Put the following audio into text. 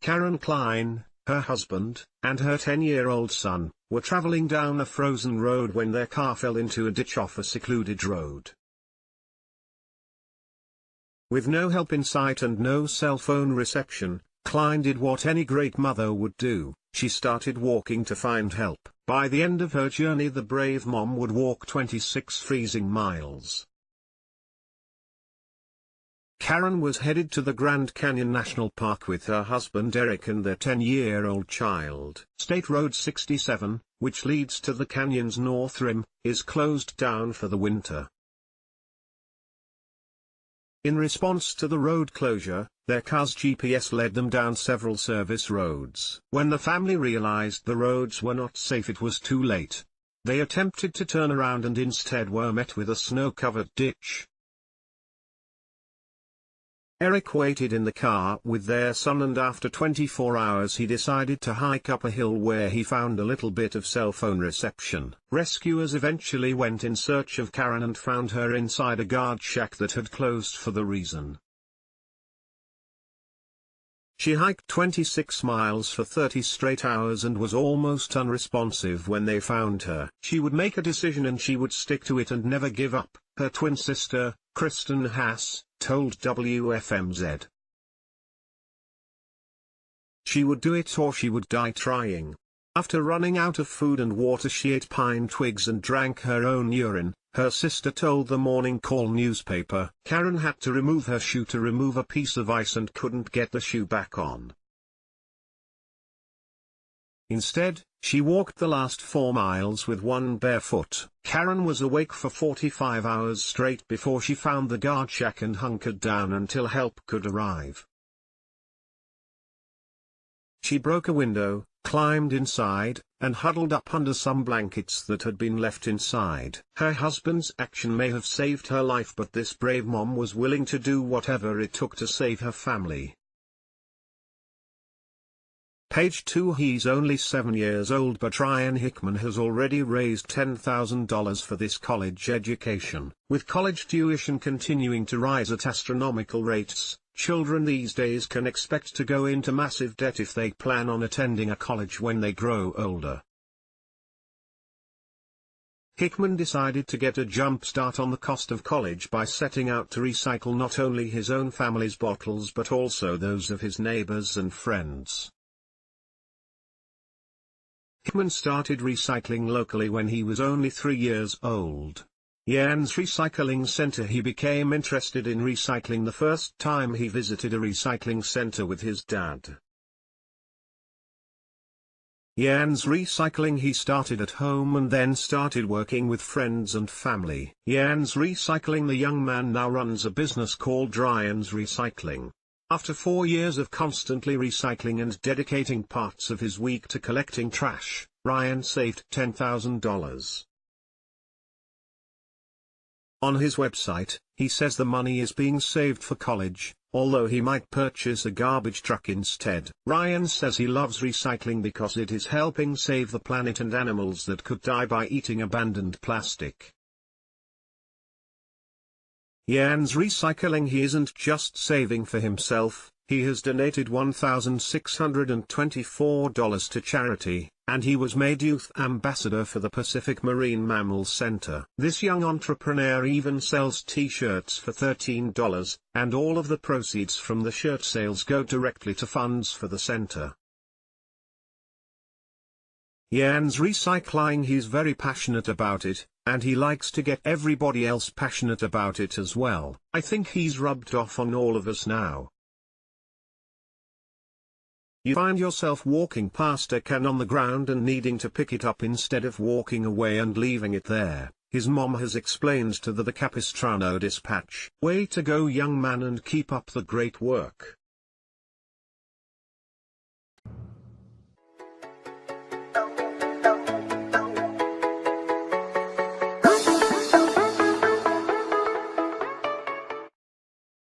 Karen Klein, her husband, and her 10-year-old son, were traveling down a frozen road when their car fell into a ditch off a secluded road. With no help in sight and no cell phone reception, Klein did what any great mother would do. She started walking to find help. By the end of her journey, the brave mom would walk 26 freezing miles. Karen was headed to the Grand Canyon National Park with her husband Eric and their 10-year-old child. State Road 67, which leads to the canyon's north rim, is closed down for the winter. In response to the road closure, their car's GPS led them down several service roads. When the family realized the roads were not safe, it was too late. They attempted to turn around and instead were met with a snow-covered ditch. Eric waited in the car with their son, and after 24 hours he decided to hike up a hill where he found a little bit of cell phone reception. Rescuers eventually went in search of Karen and found her inside a guard shack that had closed for the reason. She hiked 26 miles for 30 straight hours and was almost unresponsive when they found her. She would make a decision and she would stick to it and never give up, her twin sister, Kristen Hass, told WFMZ. She would do it or she would die trying. After running out of food and water, she ate pine twigs and drank her own urine, her sister told the Morning Call newspaper. Karen had to remove her shoe to remove a piece of ice and couldn't get the shoe back on. Instead, she walked the last 4 miles with one bare foot. Karen was awake for 45 hours straight before she found the guard shack and hunkered down until help could arrive. She broke a window, climbed inside, and huddled up under some blankets that had been left inside. Her husband's action may have saved her life, but this brave mom was willing to do whatever it took to save her family. Page 2. He's only 7 years old, but Ryan Hickman has already raised $10,000 for this college education. With college tuition continuing to rise at astronomical rates, children these days can expect to go into massive debt if they plan on attending a college when they grow older. Hickman decided to get a jump start on the cost of college by setting out to recycle not only his own family's bottles but also those of his neighbors and friends. Hickman started recycling locally when he was only 3 years old. Jan's Recycling Center. He became interested in recycling the first time he visited a recycling center with his dad. Jan's Recycling. He started at home and then started working with friends and family. Jan's Recycling. The young man now runs a business called Ryan's Recycling. After 4 years of constantly recycling and dedicating parts of his week to collecting trash, Ryan saved $10,000. On his website, he says the money is being saved for college, although he might purchase a garbage truck instead. Ryan says he loves recycling because it is helping save the planet and animals that could die by eating abandoned plastic. Jan's Recycling. He isn't just saving for himself, he has donated $1,624 to charity, and he was made youth ambassador for the Pacific Marine Mammal Center. This young entrepreneur even sells t-shirts for $13, and all of the proceeds from the shirt sales go directly to funds for the center. Jan's Recycling. He's very passionate about it, and he likes to get everybody else passionate about it as well. I think he's rubbed off on all of us now. You find yourself walking past a can on the ground and needing to pick it up instead of walking away and leaving it there, his mom has explained to the Capistrano Dispatch. Way to go, young man, and keep up the great work.